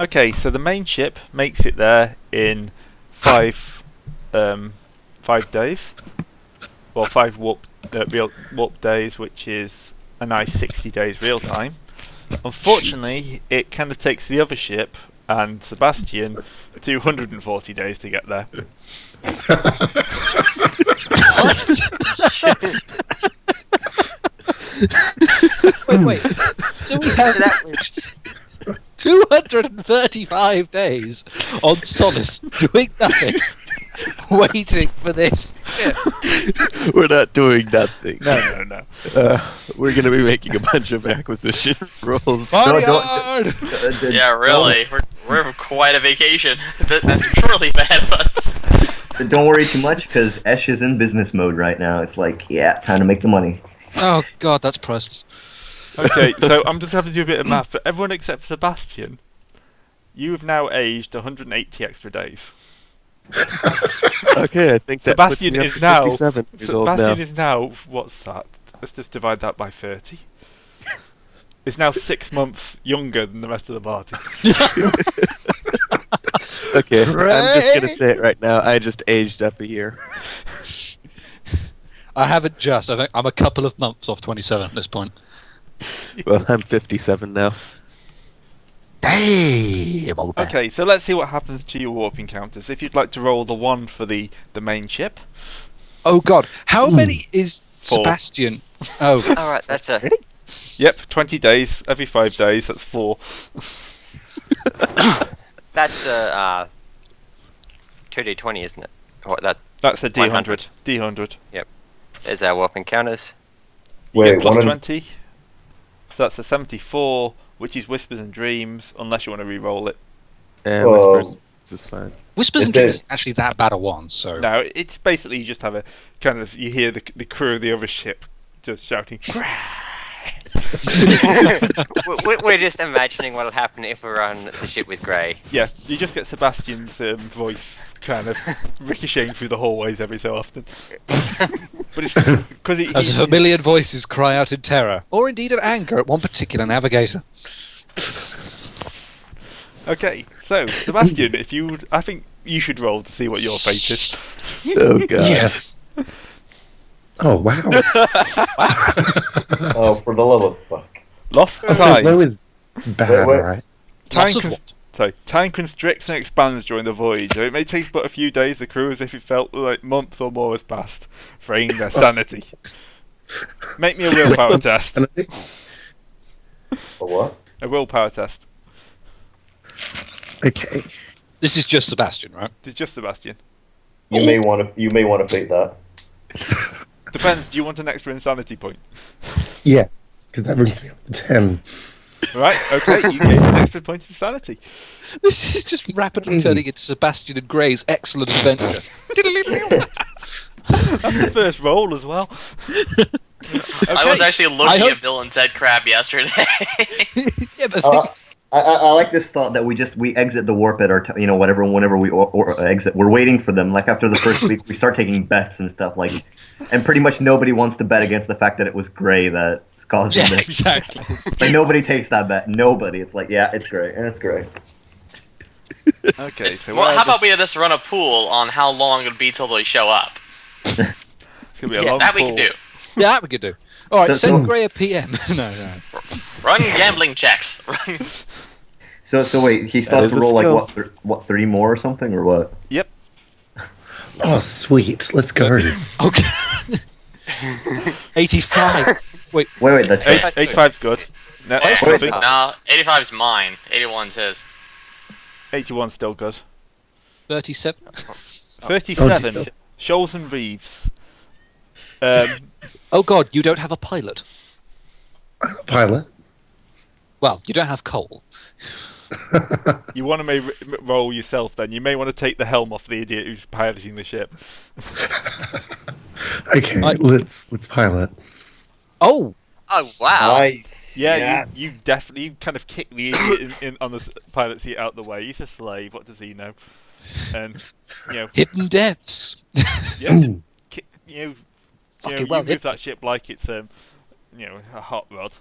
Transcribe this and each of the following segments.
Okay, so the main ship makes it there in 5 days. Well, 5 real warp days, which is a nice 60 days real time. Unfortunately, it kind of takes the other ship and Sebastian 240 days to get there. Wait. So we have that was 235 days on Solace doing nothing, waiting for this ship. We're not doing nothing. No. We're going to be making a bunch of acquisition rolls. Boneyard! Yeah, really. We're quite a vacation. That's truly bad, but Don't worry too much, because Esh is in business mode right now. It's like, yeah, time to make the money. Oh god, that's priceless. Okay, so I'm just having to do a bit of math. For everyone except Sebastian, you have now aged 180 extra days. Okay, I think that Sebastian puts me is up to now. 57 years old Sebastian now. is now. What's that? Let's just divide that by 30. Is now 6 months younger than the rest of the party. Okay, I'm just going to say it right now. I just aged up a year. I haven't just. I think I'm a couple of months off 27 at this point. Well, I'm 57 now. Damn, old man. Okay, so let's see what happens to your warp encounters. If you'd like to roll the 1 for the main ship. Oh god, how many is 4. Sebastian? Oh, alright, that's a Yep, 20 days. Every 5 days, that's 4. that's a 2d20, isn't it? Or That's a D100. 100. D100. There's our warp encounters. You get Wait, plus one 20. So that's a 74, which is Whispers and Dreams, unless you want to re-roll it. And Whoa. Whispers is fine. Whispers Is and there- Dreams isn't actually that bad a one, so... No, it's basically you just have a kind of, you hear the crew of the other ship just shouting. We're just imagining what'll happen if we're on the ship with Grey. Yeah, you just get Sebastian's voice kind of ricocheting through the hallways every so often. But it's because As if a million voices cry out in terror, or indeed of anger at one particular navigator. Okay, so Sebastian, if you would, I think you should roll to see what your fate is. Oh, God. Yes. Oh, wow. Oh, for the love of fuck. Lost So time. low is bad, Wait. right? Time, Loss of cons- what? sorry, time constricts and expands during the voyage. So it may take but a few days. The crew as if it felt like months or more has passed, fraying their sanity. Make me a willpower test. For what? A willpower test. Okay. This is just Sebastian, right? It's just Sebastian. You may want to fake that. Depends. Do you want an extra insanity point? Yes, because that brings me up to 10. Right. Okay. You gain an extra point of insanity. This is just rapidly turning into Sebastian and Grey's excellent adventure. That's the first roll as well. I was actually I looking hope- at Bill and Ted Crab yesterday. Yeah, but I like this thought that we exit the warp at our whenever we exit, we're waiting for them. Like after the first week, we start taking bets and stuff and pretty much nobody wants to bet against the fact that it was Grey that caused yeah, this. exactly. Like nobody takes that bet. Nobody. It's like it's Grey, and it's Grey. Okay. So Well, how about we just run a pool on how long it'll be till they show up? It's gonna be a Yeah, long that we pull. can do. Yeah, that we could do. Alright, So- send Grey a PM. No. Run gambling checks. Run. So wait, he still That has is to a roll skill. what 3 more or something or what? Yep. Oh, sweet. Let's go. Okay. 85. Wait, Wait, that's Eight, That's good. 85's good. No, Eh, nothing. no, 85 is mine. 81's his. 81's still good. 37? 37. dear. Shoals and Reeves. Oh god, you don't have a pilot. I'm a pilot. Well, you don't have coal. You want to roll yourself then. You may want to take the helm off the idiot who's piloting the ship. Okay, Right. let's pilot. Oh! Oh, wow. Yeah, Yeah. you definitely kind of kick the idiot in on the pilot seat out the way. He's a slave. What does he know? And Hidden depths. yeah, ki- Okay, you well, move that ship like it's a hot rod.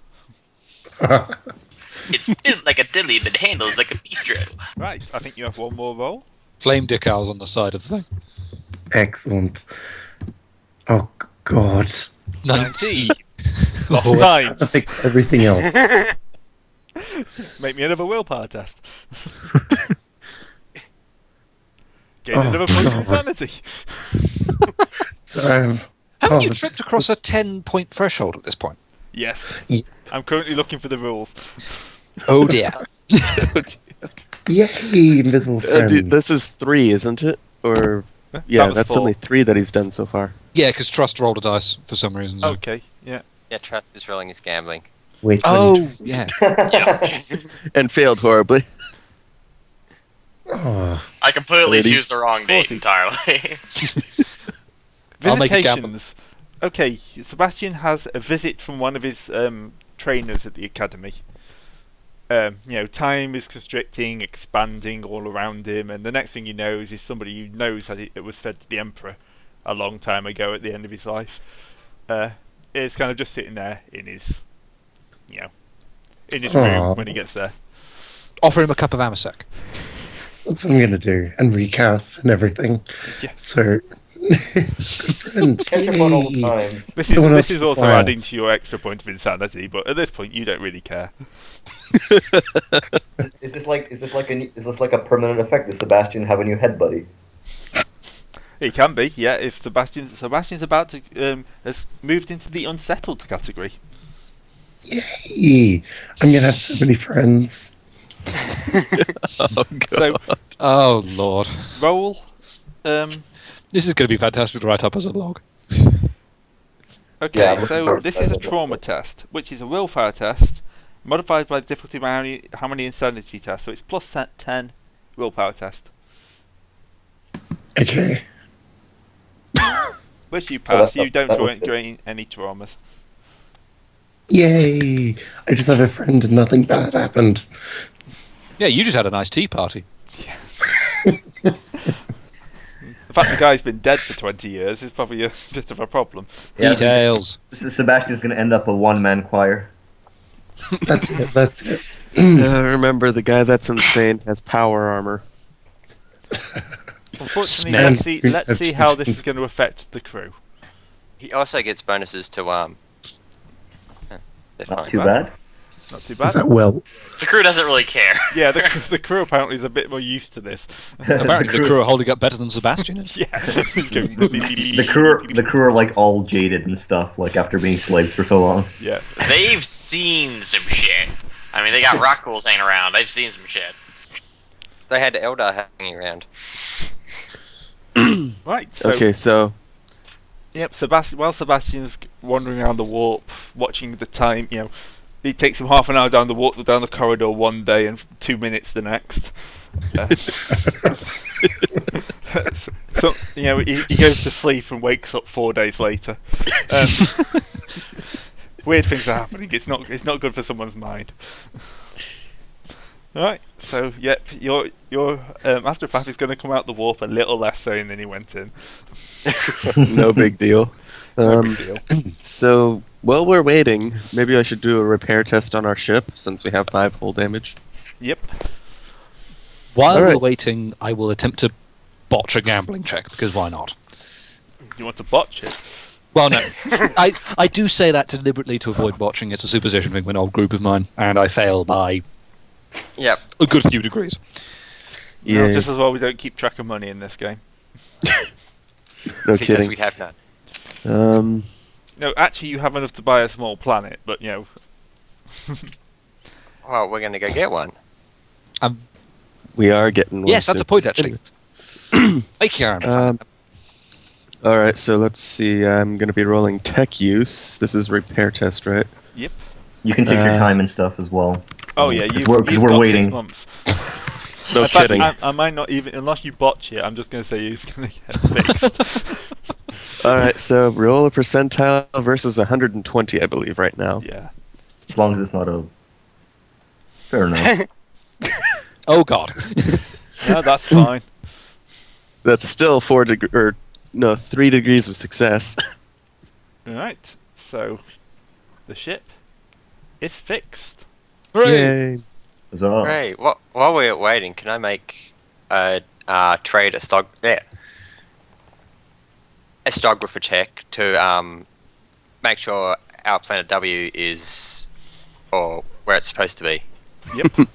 It's built like a dilly but handles like a bistro. Right, I think you have one more roll. Flame decals on the side of the thing. Excellent. Oh, God. 19. Lost Oh, 9. Like everything else. Make me another willpower test. Gain Oh, another point of God. insanity. So, Haven't you this tripped is- across a 10-point threshold at this point? Yes. Yeah. I'm currently looking for the rules. Oh dear. Yay, invisible friends. This is 3, isn't it? Or That yeah, was that's 4. only 3 that he's done so far. Yeah, because Trust rolled a dice for some reason. So. Okay, yeah. Yeah, Trust is rolling his gambling. Wait till Oh, yeah. And failed horribly. Oh, I completely 30. choose the wrong date 40. entirely. I'll make a gamble. Visitations. Okay, Sebastian has a visit from one of his trainers at the academy. Time is constricting, expanding all around him, and the next thing he knows is somebody who knows that it was fed to the Emperor a long time ago at the end of his life. Is kind of just sitting there in his, in his room Aw. when he gets there. Offer him a cup of Amasec. that's what I'm gonna do. And recap and everything. Yeah. So, good friends. Catch up on all the Yay. time. Someone This else is also wow. adding to your extra point of insanity, but at this point you don't really care. Is this like a permanent effect? Does Sebastian have a new head buddy? It can be, yeah. If Sebastian's about to has moved into the unsettled category. Yay. I'm gonna have so many friends. Oh, God. So Oh, Lord. roll. This is going to be fantastic to write up as a log. Okay, Yeah, so I'm this is a trauma test, which is a willpower test, modified by the difficulty by how many insanity tests. So it's plus 10 willpower test, Okay. which you Oh, pass. You don't that was good. drain any traumas. Yay. I just have a friend and nothing bad happened. Yeah, you just had a nice tea party. The fact the guy's been dead for 20 years is probably a bit of a problem. Yeah, Details. Sebastian's gonna end up a one-man choir. That's it. That's it. Remember, the guy that's insane has power armor. Unfortunately, Smith. let's see how this is going to affect the crew. He also gets bonuses to they're Not fine. too bad. Not too Is bad. that well? The crew doesn't really care. Yeah, the crew apparently is a bit more used to this. Apparently the crew are holding up better than Sebastian is. Yeah, it's going The crew are like all jaded and stuff, like after being slaves for so long. Yeah. They've seen some shit. I mean, they got rock ghouls hanging around. They've seen some shit. They had Eldar hanging around. Right. So, Okay, so Yep. While Sebastian's wandering around the warp, watching the time, it takes him half an hour down the corridor one day and 2 minutes the next. So he goes to sleep and wakes up 4 days later. Weird things are happening. It's not good for someone's mind. All right. So yep, your astropath is going to come out the warp a little less sane than he went in. no big deal. No big deal. So while we're waiting, maybe I should do a repair test on our ship since we have 5 hull damage. Yep. While All right. we're waiting, I will attempt to botch a gambling check, because why not? You want to botch it? Well, no. I do say that deliberately to avoid botching. It's a superstition thing with an old group of mine, and I fail by Yep. a good few degrees. Yeah, No, just as well we don't keep track of money in this game. no Because kidding. we have none. No, actually you have enough to buy a small planet, but Well, we're gonna go get one. We are getting one Yes, that's a soon. point, actually. Thank you, Aaron. All right, so let's see. I'm going to be rolling tech use. This is repair test, right? You can take your time and stuff as well. Oh yeah, you've we're got waiting. 6 months. No In fact, kidding. I might not even, unless you botch it, I'm just going to say it's going to get fixed. All right, so roll a percentile versus 120, I believe, right now. Yeah. As long as it's not a. Fair enough. Oh, God. No, that's fine. That's still 3 degrees of success. Alright, so the ship is fixed. Yay! Huzzah. Great. While we're waiting, can I make a trade a stographer check to make sure our planet W is or where it's supposed to be? Yep.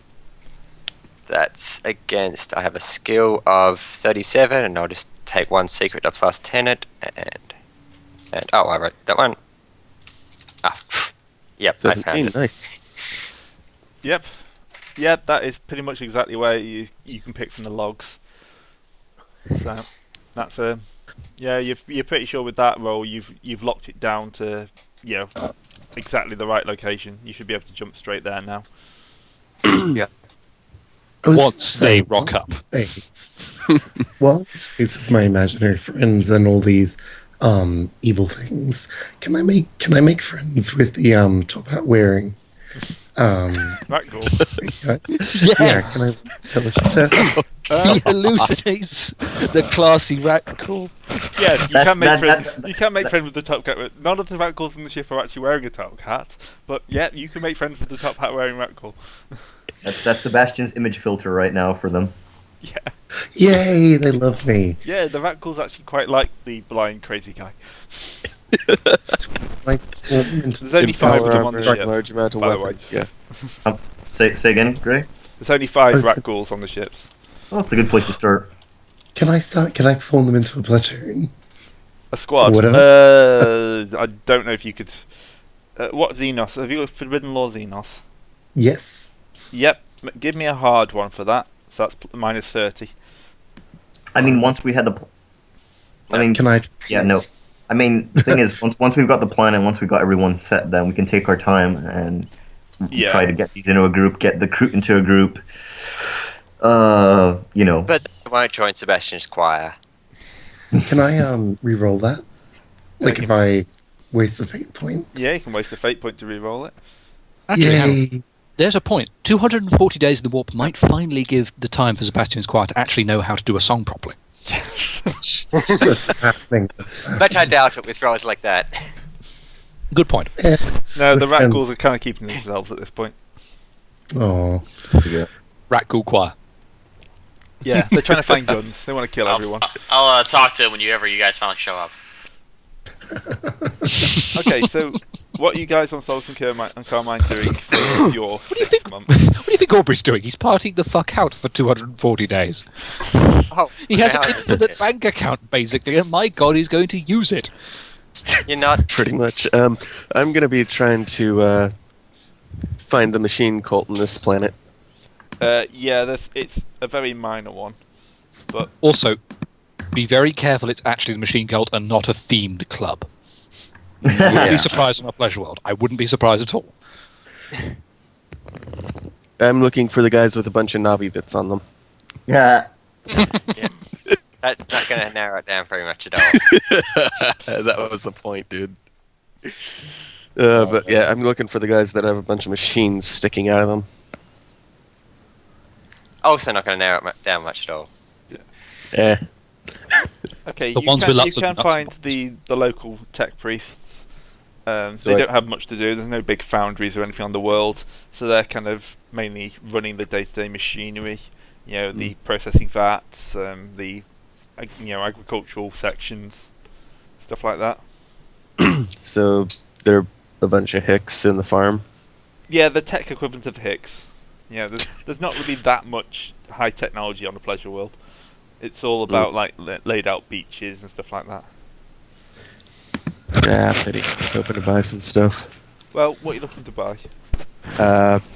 That's against. I have a skill of 37, and I'll just take one secret to plus 10 it, and oh, I wrote that one. Ah, yep, I found 17, it. nice. Yep. Yep, that is pretty much exactly where you can pick from the logs. So that's yeah, you're pretty sure with that roll you've locked it down to exactly the right location. You should be able to jump straight there now. I was Once they saying, rock up. Space. What space of my imaginary friends and all these evil things? Can I make friends with the top hat wearing? Right, cool. Yeah, can I tell us to? He hallucinates the classy rat call. Yes, you That's- can make that- friends. that- You can make friends with the top hat. None of the rat calls in the ship are actually wearing a top hat, but yeah, you can make friends with the top hat wearing rat call. That's Sebastian's image filter right now for them. Yeah, Yay, they love me. yeah, the rat calls actually quite like the blind crazy guy. Like, There's only 5 of them on the Power ship. large amount of by the way. weapons. Yeah. Say again, Gray? There's only 5 was- rat ghouls on the ships. Oh, it's a good place to start. Can I form them into a platoon? A squad. I don't know if you could. What Xenos? Have you got Forbidden Law Xenos? Yes. Yep. Give me a hard one for that. So that's minus 30. I mean, once we had the. I mean, Can I? yeah, no. I mean, the thing is, once we've got the plan and once we've got everyone set, then we can take our time and Yeah. try to get these into a group, get the crew into a group. But they won't join Sebastian's choir. Can I re-roll that? Like if I waste a fate point? Yeah, you can waste a fate point to re-roll it. Actually, hang on. Yay. There's a point. 240 days in the warp might finally give the time for Sebastian's choir to actually know how to do a song properly. That's happening. But I doubt it with rolls like that. Good point. No, the rat And- ghouls are kind of keeping themselves at this point. Oh. Rat Ghoul Choir. Yeah, they're trying to find guns. They want to kill everyone. I'll talk to him whenever you guys finally show up. Okay, so what are you guys on Solace and Carmine doing for your do you 6 think? months? What do you think Aubrey's doing? He's partying the fuck out for 240 days. Oh, He has now an I get infinite it. bank account, basically, and my god, he's going to use it. You're not. Pretty much. I'm going to be trying to find the machine cult on this planet. Yeah, it's a very minor one. But Also, be very careful it's actually the machine cult and not a themed club. I'd be Yes. surprised in a pleasure world. I wouldn't be surprised at all. I'm looking for the guys with a bunch of knobby bits on them. Yeah. That's not going to narrow it down very much at all. That was the point, dude. But yeah, I'm looking for the guys that have a bunch of machines sticking out of them. Also, not going to narrow it down much at all. Eh. okay, The you ones can, with you lots of can nuts find and the local tech priests. So They I- don't have much to do. There's no big foundries or anything on the world, so they're kind of mainly running the day-to-day machinery. You know, the processing vats, the agricultural sections, stuff like that. So they're a bunch of hicks in the farm. Yeah, the tech equivalent of Hicks. Yeah, there's not really that much high technology on the pleasure world. It's all about like laid out beaches and stuff like that. Ah, pity. I was hoping to buy some stuff. Well, what are you looking to buy?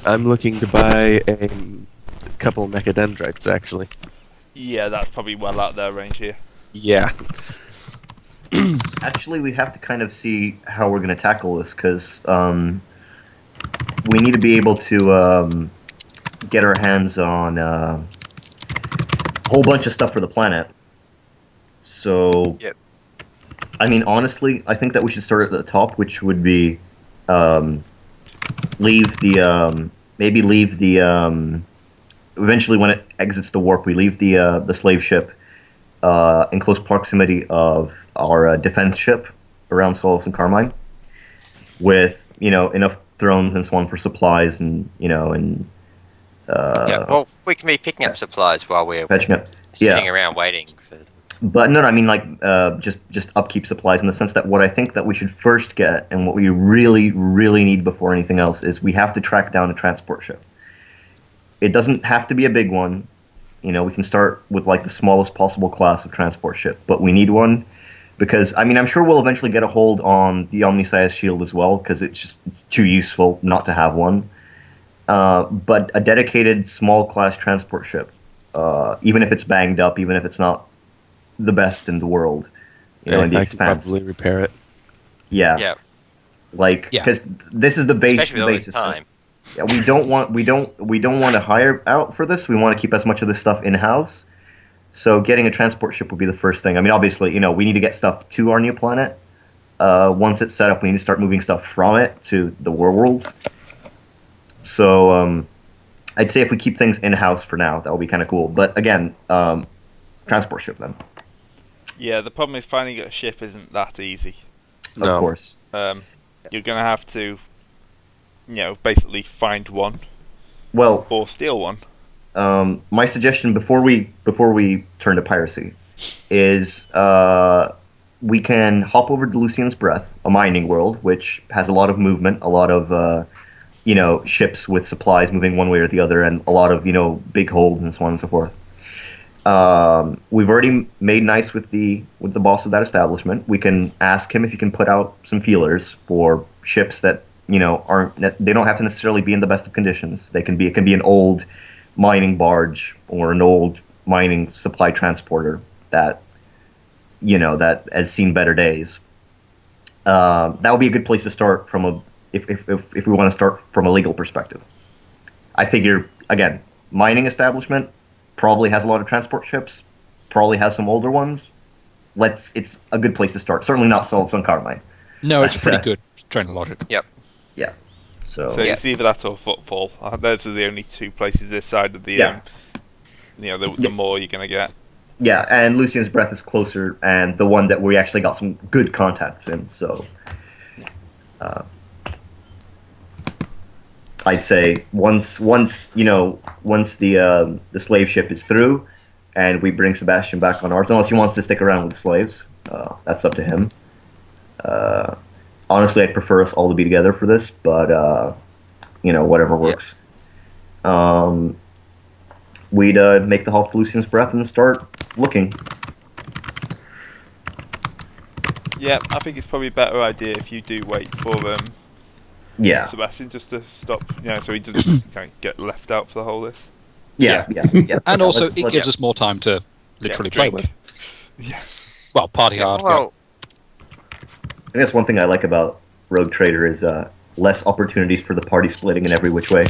I'm looking to buy a couple mechadendrites, actually. Yeah, that's probably well out of their range here. Yeah. Actually, we have to kind of see how we're going to tackle this because we need to be able to get our hands on a whole bunch of stuff for the planet. So, Yep. I mean, honestly, I think that we should start at the top, which would be leave the eventually when it exits the warp, we leave the slave ship in close proximity of our defense ship around Solace and Carmine, with enough thrones and so on for supplies and Yeah, well, we can be picking up supplies while we're fetching up. sitting around waiting for them. But no, I mean like just upkeep supplies in the sense that what I think that we should first get and what we really really need before anything else is we have to track down a transport ship. It doesn't have to be a big one. We can start with like the smallest possible class of transport ship, but we need one because I mean I'm sure we'll eventually get a hold on the Omniscience shield as well because it's just too useful not to have one. But a dedicated small class transport ship, even if it's banged up, even if it's not the best in the world, in the I can Expanse. probably repair it. Yeah. Yeah, Because this is the base. especially with all this basis. time. Yeah, we don't want to hire out for this. We want to keep as much of this stuff in house. So getting a transport ship would be the first thing. I mean, obviously, we need to get stuff to our new planet. Once it's set up, we need to start moving stuff from it to the war worlds. So I'd say if we keep things in house for now, that would be kind of cool. But again, transport ship then. Yeah, the problem is finding a ship isn't that easy. No. Of course. You're going to have to, basically find one Well, or steal one. my suggestion before we turn to piracy is we can hop over to Lucian's Breath, a mining world, which has a lot of movement, a lot of ships with supplies moving one way or the other, and a lot of big holds and so on and so forth. We've already made nice with the boss of that establishment. We can ask him if he can put out some feelers for ships that they don't have to necessarily be in the best of conditions. It can be an old mining barge or an old mining supply transporter that has seen better days. That would be a good place to start if we want to start from a legal perspective. I figure again, mining establishment probably has a lot of transport ships, probably has some older ones. It's a good place to start. Certainly not Sun Carbine. No, it's pretty good train of logic. Yeah. So So it's either that or Footfall. Those are the only two places this side of the the more you're going to get. yeah, and Lucian's Breath is closer, and the one that we actually got some good contacts in. So, I'd say once the slave ship is through, and we bring Sebastian back on ours, unless he wants to stick around with the slaves, that's up to him. Honestly, I'd prefer us all to be together for this, but whatever works. We'd make the halt to Lucian's Breath and start looking. Yeah, I think it's probably a better idea if you do wait for Yeah. Sebastian just to stop, so he doesn't get left out for the whole list. Yeah. And Okay, also, let's- it let's- gives us more time to literally play drink. with. Yes. Well, party hard. Well, I think that's one thing I like about Rogue Trader is less opportunities for the party splitting in every which way.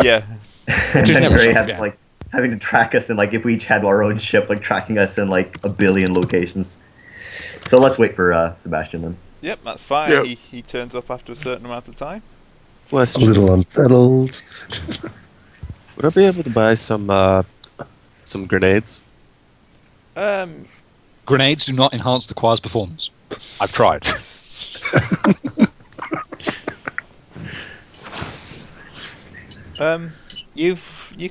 Yeah. And is then never Gray fun, has yeah. having to track us in if we each had our own ship, tracking us in a billion locations. So let's wait for Sebastian then. Yep, that's fine. Yep. He turns up after a certain amount of time. A Question: little unsettled. would I be able to buy some grenades? Grenades do not enhance the Qua's performance. I've tried. You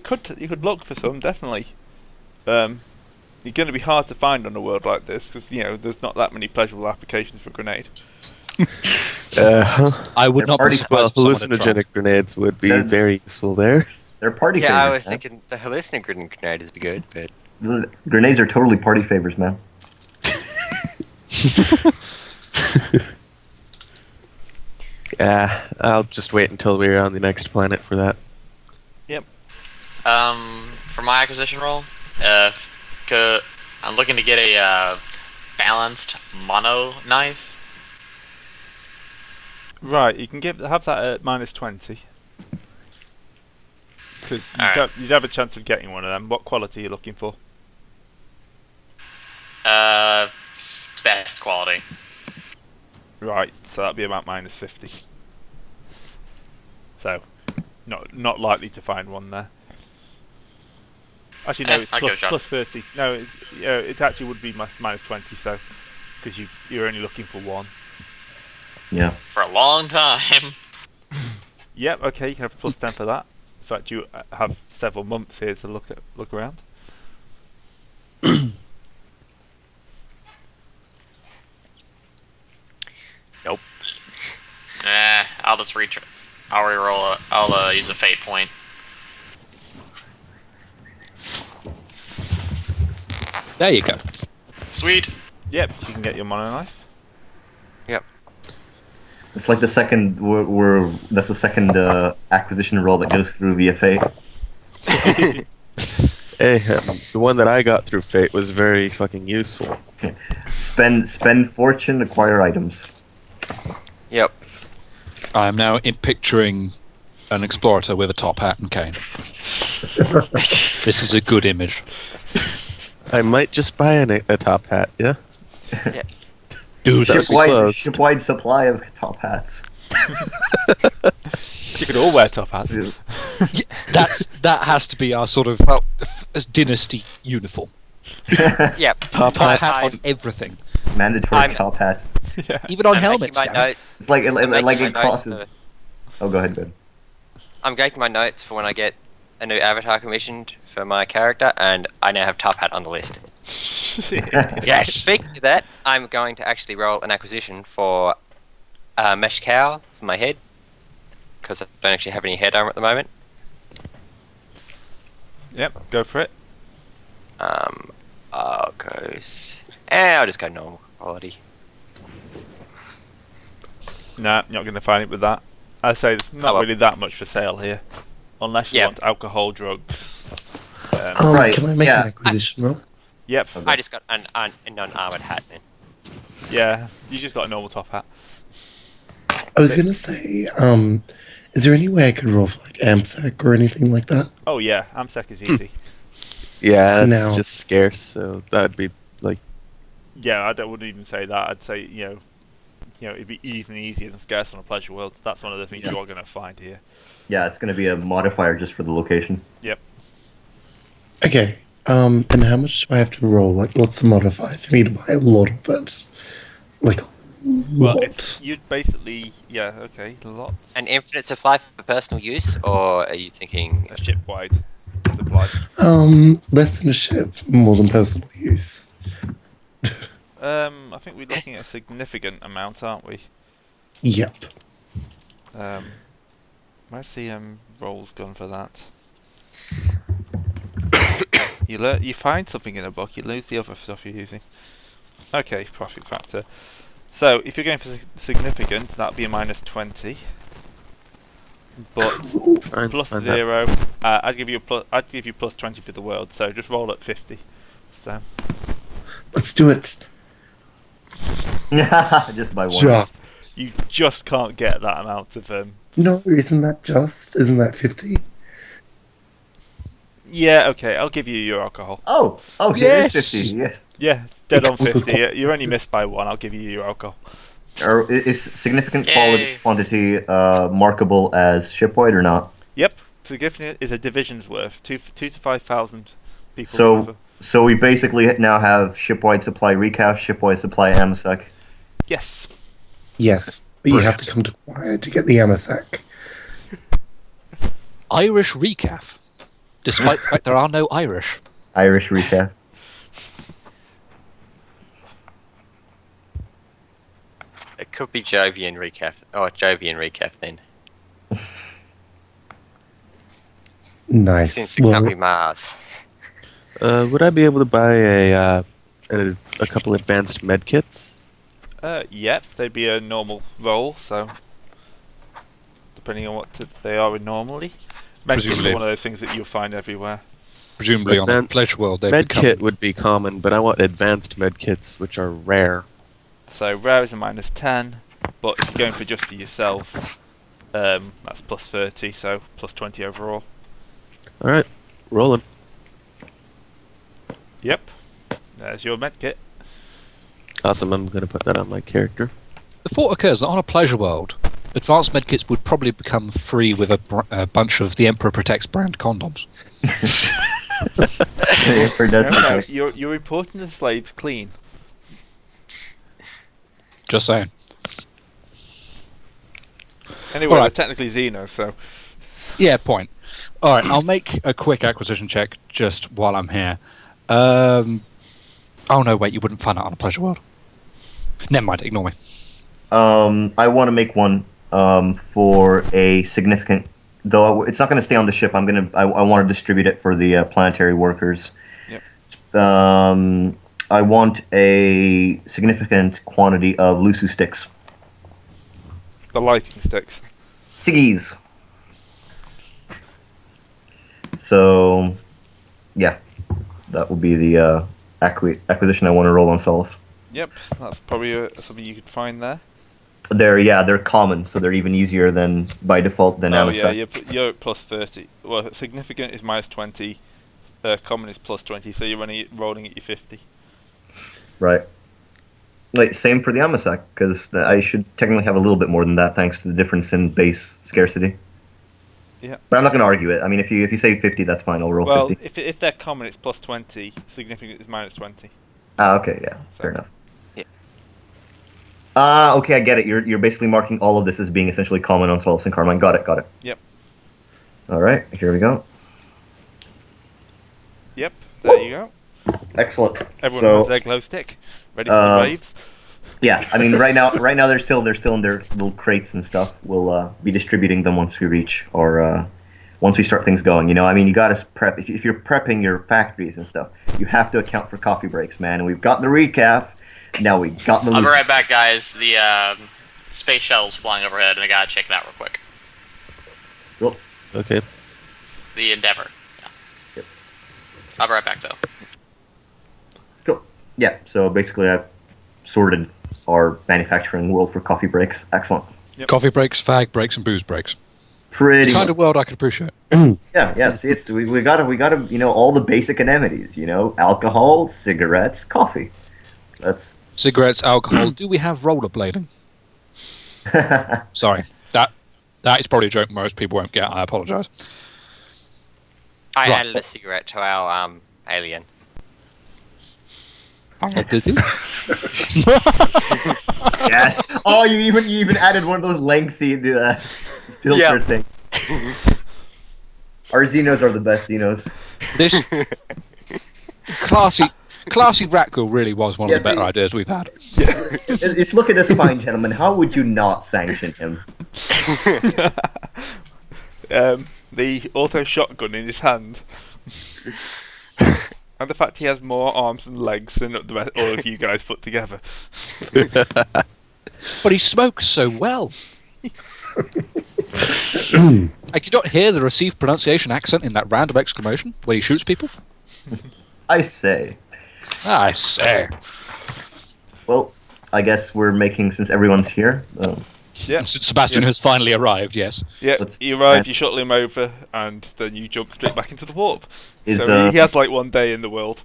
could look for some, definitely. You're going to be hard to find on a world like this because there's not that many pleasurable applications for grenade. I would not be Party- surprised Well, if someone had tried. hallucinogenic grenades would be Then- very useful there. They're party yeah, I favors. was man. thinking the hallucinogenic grenade would be good, but The grenades are totally party favors, man. Yeah, I'll just wait until we're on the next planet for that. For my acquisition roll, I'm looking to get a balanced mono knife. Right, you can have that at -20. Because Alright. you'd have a chance of getting one of them. What quality are you looking for? Best quality. Right, so that'd be about -50. So, not likely to find one there. Actually, no, it's I'll give it a shot. plus 30. No, it actually would be -20. So, because you're only looking for one. Yeah. For a long time. Yep. Okay, you can have plus 10 for that. In fact, you have several months here to look around. Nope. I'll just I'll reroll. I'll use a fate point. There you go. Sweet. Yep, you can get your mono knife. Yep. It's like the second that's the second acquisition roll that goes through via fate. Hey, the one that I got through Fate was very fucking useful. Spend fortune, acquire items. Yep. I am now picturing an explorator with a top hat and cane. This is a good image. I might just buy a top hat, yeah? Do That'd this. be close. Shipwide supply of top hats. You could all wear top hats. Yeah, that has to be our sort of dynasty uniform. Yep. Top Top hats. hat on everything, Mandatory top hat. Yeah. even on I'm helmets. making my Darren. note- It's like I'm making like my it notes crosses. for- Oh, go ahead, good. I'm making my notes for when I get a new avatar commissioned for my character, and I now have top hat on the list. Yes. Speaking of that, I'm going to actually roll an acquisition for mesh cowl for my head, because I don't actually have any head armor at the moment. Yep, go for it. I'll just go normal quality. Nah, you're not going to find it with that. I say there's not Oh, well. really that much for sale here, unless you Yeah. want alcohol, drugs. Right, Can I make yeah. an acquisition roll? Yep. I just got a non-armored hat then. Yeah, you just got a normal top hat. I was gonna say, is there any way I could roll for like AMSEC or anything like that? Oh yeah, AMSEC is easy. Yeah, it's No. just scarce, so that'd be like... Yeah, wouldn't even say that. I'd say it'd be even easier than scarce on a pleasure world. That's one of the things you are going to find here. Yeah, it's going to be a modifier just for the location. Yep. Okay. And how much do I have to roll? Like, what's the modifier for me to buy a lot of it? Like, a Well, lot. you'd basically lots. An infinite supply for personal use, or are you thinking? A ship wide supply. Less than a ship, more than personal use. I think we're looking at a significant amount, aren't we? Yep. Where's the rolls gone for that? You find something in a book, you lose the other stuff you're using. Okay, profit factor. So if you're going for significant, that'd be a -20. But Try and plus find that. 0, I'd give you plus 20 for the world. So just roll at 50. So Let's do it. Just by one. Just. you just can't get that amount of No, isn't that just? Isn't that 50? Yeah, okay, I'll give you your alcohol. Oh, Yes! it is 50, yes. Yeah, dead on It also 50. costs- You're only missed by 1. I'll give you your alcohol. Or is significant Yay. quantity markable as shipwide or not? Yep, significant is a division's worth. 2 to 5,000 people. So we basically now have shipwide supply recap, shipwide supply AMSEC. Yes. Yes, but you have to come to Quiet to get the AMSEC. Irish recaf. Despite the fact there are no Irish. Irish recap. It could be Jovian recap. Oh, Jovian recap then. Nice. Since it can't be Mars. would I be able to buy a couple advanced med kits? Yep, they'd be a normal roll, so depending on what they are in normally. Medkits Presumably. are one of those things that you'll find everywhere. Presumably But on the then Pleasure World, they've Med become... kit would be common, but I want advanced med kits, which are rare. So rare is a -10, but if you're going for just for yourself, that's plus 30, so plus 20 overall. Alright, rolling. Yep, there's your medkit. Awesome, I'm gonna put that on my character. The thought occurs that on a Pleasure World, advanced medkits would probably become free with a bunch of the Emperor Protects brand condoms. For that- You're importing the slaves clean. Just saying. Anyway, Alright. they're technically Xenos, so Yeah, point. All right, I'll make a quick acquisition check just while I'm here. Oh no, wait, you wouldn't find it on a pleasure world. Never mind, ignore me. I want to make one for a significant. Though it's not going to stay on the ship. I want to distribute it for the planetary workers. Yep. I want a significant quantity of Lusu sticks. the lighting sticks. Siggies. So, yeah, that will be the acquisition I want to roll on Solus. Yep, that's probably something you could find there. They're common, so they're even easier than by default than Oh Amistad. yeah, you're at plus 30. Well, significant is minus 20. Common is plus 20, so you're rolling at your 50. Right. Like same for the Amasak, because I should technically have a little bit more than that, thanks to the difference in base scarcity. Yeah. But I'm not going to argue it. I mean, if you say 50, that's fine. I'll roll Well, 50. if they're common, it's plus 20. Significant is minus 20. Ah, okay, yeah, So- fair enough. Yeah. Okay, I get it. You're basically marking all of this as being essentially common on Solus and Carmine. Got it. Yep. All right, here we go. Yep, there you go. Excellent. Everyone So- has their glow stick, ready for the raves. Yeah, I mean, right now they're still in their little crates and stuff. We'll be distributing them once we reach or once we start things going. You know, I mean, you got to prep if you're prepping your factories and stuff. You have to account for coffee breaks, man. And we've got the recap. Now we got the. I'll be right back, guys. The space shuttle's flying overhead, and I gotta check it out real quick. Cool. Okay. The Endeavor. Yeah. Yep. I'll be right back, though. Cool. Yeah. So basically, I've sorted our manufacturing world for coffee breaks. Excellent. Yep. Coffee breaks, fag breaks, and booze breaks. The Pretty. kind of world I could appreciate. Yeah. It's we gotta all the basic amenities. Alcohol, cigarettes, coffee. That's. Cigarettes, alcohol. Do we have rollerblading? Sorry, that is probably a joke most people won't get. I apologise. I Right. added a cigarette to our alien. Oh, did you? Yes. Oh, you even added one of those lengthy filter Yeah. things. Our Xenos are the best Xenos. This classy Ratgirl really was one of the Yeah, better ideas we've had. It's look at this fine gentleman. How would you not sanction him? The auto shotgun in his hand. And the fact he has more arms and legs than all of you guys put together. But he smokes so well. I could not hear the received pronunciation accent in that random exclamation when he shoots people. I say. I say. Well, I guess we're making since everyone's here. Yeah. Since Sebastian Yeah. has finally arrived, yes. Yeah, Let's- you arrive, you shuttle him over, and then you jump straight back into the warp. Is, So he has like one day in the world.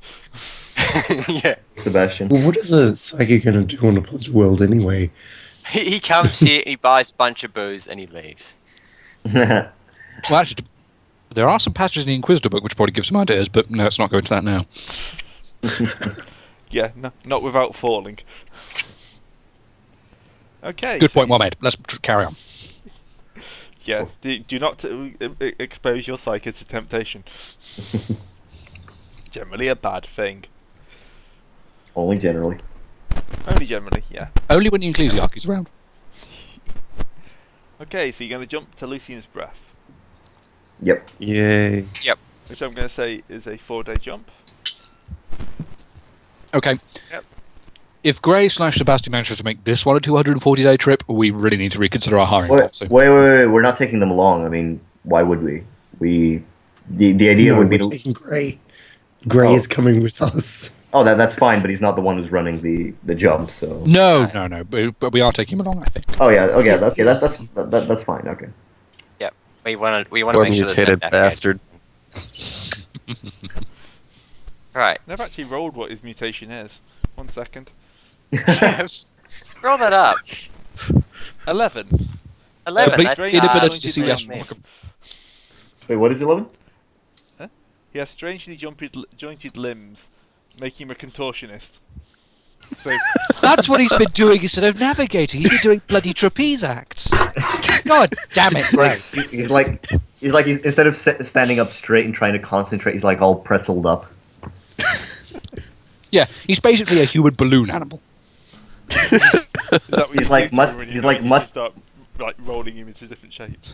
Yeah. Sebastian. Well, what is a psychic gonna do on a pleasure world anyway? He comes here, he buys a bunch of booze, and he leaves. Well, actually, there are some passages in the Inquisitor book which probably give some ideas, but no, let's not go into that now. Yeah, no, not without falling. Okay. Good so point, well made. Let's carry on. Yeah, do not expose your psyche to temptation. Generally a bad thing. Only generally. Only generally, yeah. Only when the Ecclesiarchy's around. Okay, so you're going to jump to Lucian's Breath, Yep. Yay. which I'm going to say is a 4-day jump. Okay. Yep. If Gray / Sebastian manages to make this one a 240-day trip, we really need to reconsider our hiring Wait, policy. wait. We're not taking them along. I mean, why would we? The idea No, would be we're to. taking Gray. Gray Oh. is coming with us. Oh, that's fine, but he's not the one who's running the jump. So. No, but we are taking him along, I think. Oh yeah. Okay. That's fine. Okay. We want to Poor make sure there's no mutated navigation. bastard. Right. I've actually rolled what his mutation is. 1 second. Roll that up. 11. 11. Complete That's inability to see jointed less limbs. than Wait, what is 11? He has strangely jointed limbs, making him a contortionist. So That's what he's been doing instead of navigating. He's been doing bloody trapeze acts. God damn it, Gray. He's like instead of standing up straight and trying to concentrate, he's like all pretzeled up. Yeah, he's basically a human balloon animal. is that what He's you like do must- when you he's know like you just must- start like rolling him into different shapes?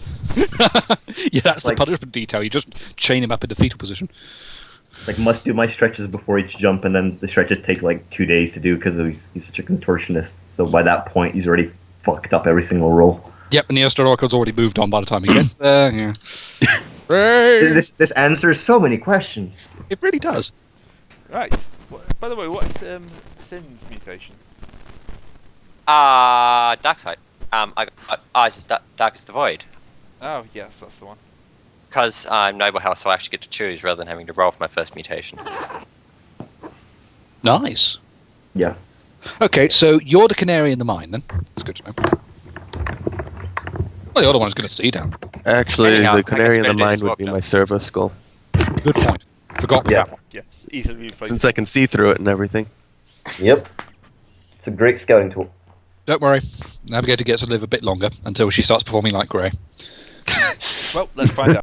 Yeah, that's Like- the punishment detail. You just chain him up in the fetal position. Like must do my stretches before each jump, and then the stretches take like 2 days to do because he's such a contortionist. So by that point, he's already fucked up every single roll. Yep, and the Ostoroc's already moved on by the time he gets there. Yeah. Ray! This answers so many questions. It really does. Right. By the way, what's Sin's mutation? Dark side. It's just Darkest the Void. Oh yes, that's the one. Because I'm Noble House, so I actually get to choose rather than having to roll for my first mutation. Nice. Yeah. Okay, so you're the canary in the mine, then. That's good to know. Well, the other one's going to see down. Actually, Anyhow, I the guess canary in the better to mine swap would be them. my servo skull, Good point. Forgot Yeah. that one. Yeah, easily replaced. since I can see through it and everything. Yep. It's a great scouting tool. Don't worry. Navigator gets to live a bit longer until she starts performing like Grey. Well, let's find out.